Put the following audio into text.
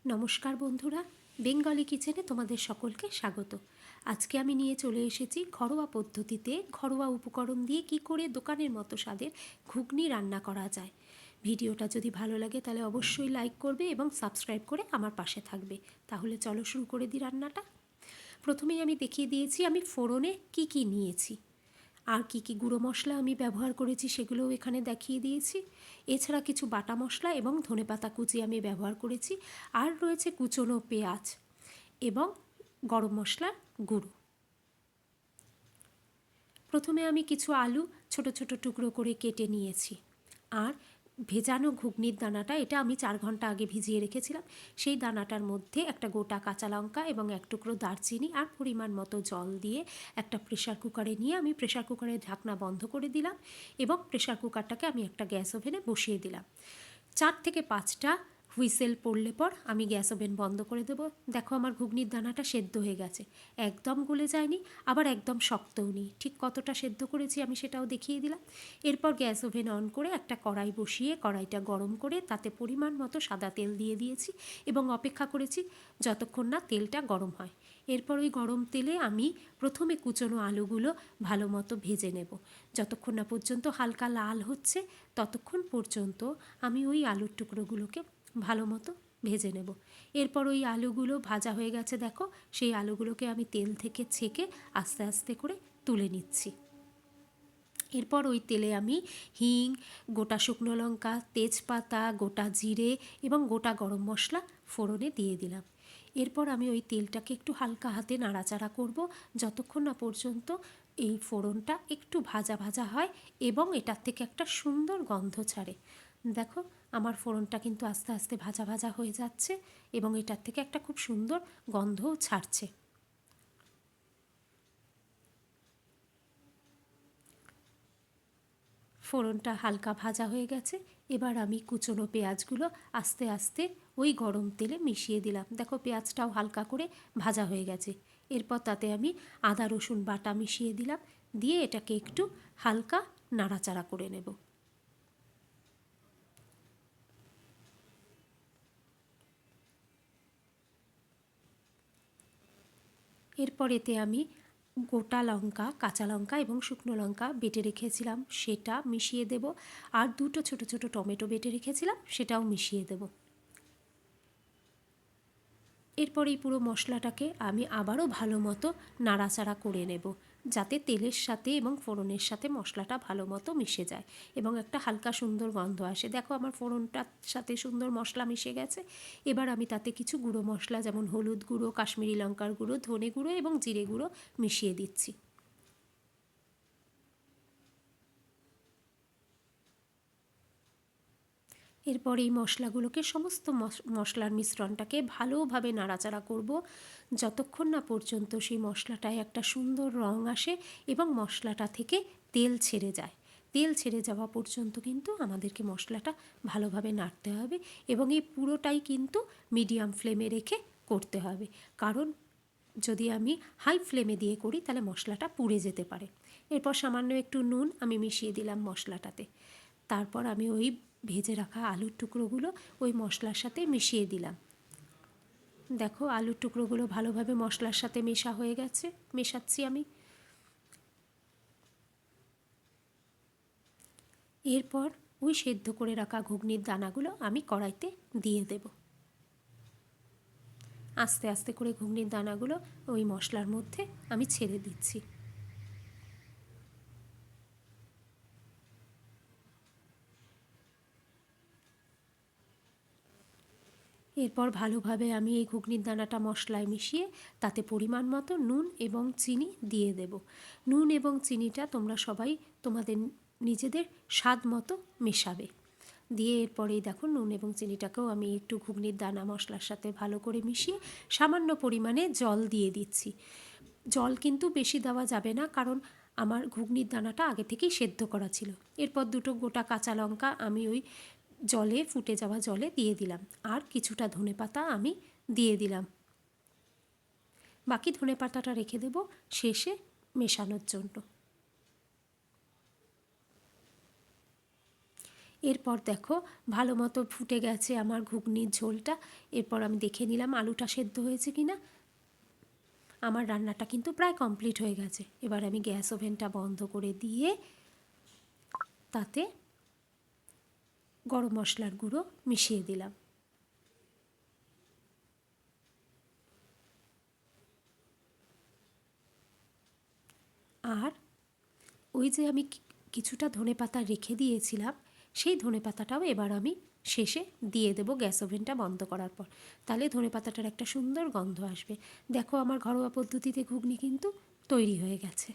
নমস্কার বন্ধুরা, বেঙ্গলি কিচেনে তোমাদের সকলকে স্বাগত। আজকে আমি নিয়ে চলে এসেছি ঘরোয়া পদ্ধতিতে ঘরোয়া উপকরণ দিয়ে কি করে দোকানের মতো স্বাদের ঘুগনি রান্না করা যায়। ভিডিওটা যদি ভালো লাগে তাহলে অবশ্যই লাইক করবে এবং সাবস্ক্রাইব করে আমার পাশে থাকবে। তাহলে চলো শুরু করে দিই রান্নাটা। প্রথমেই আমি দেখিয়ে দিয়েছি আমি ফোড়নে কি নিয়েছি, আর কি গুঁড়ো মশলা আমি ব্যবহার করেছি সেগুলোও এখানে দেখিয়ে দিয়েছি। এছাড়া কিছু বাটা মশলা এবং ধনেপাতা কুচি আমি ব্যবহার করেছি, আর রয়েছে কুচনো পেঁয়াজ এবং গরম মশলার গুঁড়ো। প্রথমে আমি কিছু আলু ছোট ছোট টুকরো করে কেটে নিয়েছি, আর ভেজানো ঘুগনির দানাটা এটা আমি 4 ঘন্টা আগে ভিজিয়ে রেখেছিলাম। সেই দানাটার মধ্যে একটা গোটা কাঁচা লঙ্কা এবং এক টুকরো দারচিনি আর পরিমাণ মতো জল দিয়ে একটা প্রেশার কুকারে নিয়ে আমি প্রেশার কুকারের ঢাকনা বন্ধ করে দিলাম এবং প্রেশার কুকারটাকে আমি একটা গ্যাস ওভেনে বসিয়ে দিলাম। 4 থেকে 5টা হুইসেল পড়লে পর আমি গ্যাস ওভেন বন্ধ করে দেবো। দেখো আমার ঘুগনির দানাটা সেদ্ধ হয়ে গেছে, একদম গলে যায়নি আবার একদম শক্তও নেই। ঠিক কতটা সেদ্ধ করেছি আমি সেটাও দেখিয়ে দিলাম। এরপর গ্যাস ওভেন অন করে একটা কড়াই বসিয়ে কড়াইটা গরম করে তাতে পরিমাণ মতো সাদা তেল দিয়ে দিয়েছি এবং অপেক্ষা করেছি যতক্ষণ না তেলটা গরম হয়। এরপর ওই গরম তেলে আমি প্রথমে কুচনো আলুগুলো ভালো মতো ভেজে নেব। যতক্ষণ না পর্যন্ত হালকা লাল হচ্ছে ততক্ষণ পর্যন্ত আমি ওই আলুর টুকরোগুলোকে ভালো মতো ভেজে নেব। এরপর ওই আলুগুলো ভাজা হয়ে গেছে, দেখো সেই আলুগুলোকে আমি তেল থেকে ছেঁকে আস্তে আস্তে করে তুলে নিচ্ছি। এরপর ওই তেলে আমি হিং, গোটা শুকনো লঙ্কা, তেজপাতা, গোটা জিরে এবং গোটা গরম মশলা ফোড়নে দিয়ে দিলাম। এরপর আমি ওই তেলটাকে একটু হালকা হাতে নাড়াচাড়া করব যতক্ষণ না পর্যন্ত এই ফোড়নটা একটু ভাজা ভাজা হয় এবং এটার থেকে একটা সুন্দর গন্ধ ছাড়ে। দেখো আমার ফোড়নটা কিন্তু আস্তে আস্তে ভাজা ভাজা হয়ে যাচ্ছে এবং এটার থেকে একটা খুব সুন্দর গন্ধও ছাড়ছে। ফোড়নটা হালকা ভাজা হয়ে গেছে, এবার আমি কুচনো পেঁয়াজগুলো আস্তে আস্তে ওই গরম তেলে মিশিয়ে দিলাম। দেখো পেঁয়াজটাও হালকা করে ভাজা হয়ে গেছে। এরপর তাতে আমি আদা রসুন বাটা মিশিয়ে দিলাম, দিয়ে এটাকে একটু হালকা নাড়াচাড়া করে নেব। এরপর এতে আমি গোটা লঙ্কা, কাঁচা লঙ্কা এবং শুকনো লঙ্কা বেটে রেখেছিলাম সেটা মিশিয়ে দেব, আর দুটো ছোট ছোট টমেটো বেটে রেখেছিলাম সেটাও মিশিয়ে দেব। এরপর এই পুরো মশলাটাকে আমি আবারও ভালো মতো নাড়াচাড়া করে নেব, যাতে তেলের সাথে এবং ফোড়নের সাথে মশলাটা ভালো মতো মিশে যায় এবং একটা হালকা সুন্দর গন্ধ আসে। দেখো আমার ফোড়নটার সাথে সুন্দর মশলা মিশে গেছে। এবার আমি তাতে কিছু গুঁড়ো মশলা যেমন হলুদ গুঁড়ো, কাশ্মীরি লঙ্কার গুঁড়ো, ধনে গুঁড়ো এবং জিরে গুঁড়ো মিশিয়ে দিচ্ছি। এরপর এই মশলাগুলোকে সমস্ত মশলার মিশ্রণটাকে ভালোভাবে নাড়াচাড়া করব যতক্ষণ না পর্যন্ত সেই মশলাটায় একটা সুন্দর রং আসে এবং মশলাটা থেকে তেল ছেড়ে যায়। তেল ছেড়ে যাওয়া পর্যন্ত কিন্তু আমাদেরকে মশলাটা ভালোভাবে নাড়তে হবে এবং এই পুরোটাই কিন্তু মিডিয়াম ফ্লেমে রেখে করতে হবে, কারণ যদি আমি হাই ফ্লেমে দিয়ে করি তাহলে মশলাটা পুড়ে যেতে পারে। এরপর সামান্য একটু নুন আমি মিশিয়ে দিলাম মশলাটাতে। তারপর আমি ওই ভেজে রাখা আলুর টুকরোগুলো ওই মশলার সাথে মিশিয়ে দিলাম। দেখো আলুর টুকরোগুলো ভালোভাবে মশলার সাথে মেশাচ্ছি আমি। এরপর ওই সেদ্ধ করে রাখা ঘুগনির দানাগুলো আমি কড়াইতে দিয়ে দেব। আস্তে আস্তে করে ঘুগনির দানাগুলো ওই মশলার মধ্যে আমি ছেড়ে দিচ্ছি। এরপর ভালোভাবে আমি এই ঘুগনির দানাটা মশলায় মিশিয়ে তাতে পরিমাণ মতো নুন এবং চিনি দিয়ে দেব। নুন এবং চিনিটা তোমরা সবাই তোমাদের নিজেদের স্বাদ মতো মেশাবে। দিয়ে এরপরেই দেখো নুন এবং চিনিটাকেও আমি একটু ঘুগনির দানা মশলার সাথে ভালো করে মিশিয়ে সামান্য পরিমাণে জল দিয়ে দিচ্ছি। জল কিন্তু বেশি দেওয়া যাবে না, কারণ আমার ঘুগনির দানাটা আগে থেকেই সেদ্ধ করা ছিল। এরপর দুটো গোটা কাঁচা লঙ্কা আমি ওই জলে ফুটে যাওয়া জলে দিয়ে দিলাম, আর কিছুটা ধনেপাতা আমি দিয়ে দিলাম। বাকি ধনেপাতাটা রেখে দেব শেষে মেশানোর জন্য। এরপর দেখো ভালো মতো ফুটে গেছে আমার ঘুগনির ঝোলটা। এরপর আমি দেখে নিলাম আলুটা সেদ্ধ হয়েছে কি না। আমার রান্নাটা কিন্তু প্রায় কমপ্লিট হয়ে গেছে। এবার আমি গ্যাস ওভেনটা বন্ধ করে দিয়ে তাতে গরম মশলার গুঁড়ো মিশিয়ে দিলাম। আর ওই যে আমি কিছুটা ধনেপাতা রেখে দিয়েছিলাম, সেই ধনেপাতাটাও এবার আমি শেষে দিয়ে দেবো গ্যাস ওভেনটা বন্ধ করার পর। তাহলে ধনেপাতাটার একটা সুন্দর গন্ধ আসবে। দেখো আমার ঘরোয়া পদ্ধতিতে ঘুগনি কিন্তু তৈরি হয়ে গেছে।